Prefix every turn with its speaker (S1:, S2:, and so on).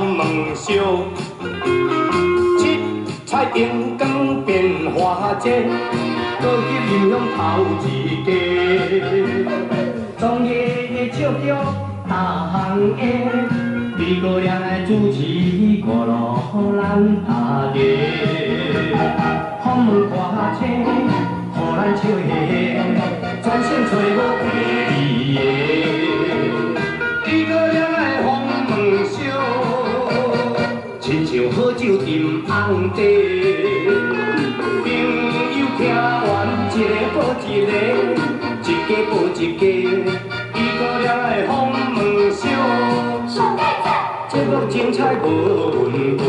S1: 门烧，七彩荧光变化节，过去印象头一家。中夜的笑着大行的，美国人的主持五路咱拍的，访问花车，互咱笑嘻嘻，专心找无第二个。美国人的访问烧，亲像好酒斟红茶，朋友听完一个报一个，一家报一家。美国人的访问烧，节目精彩无问题。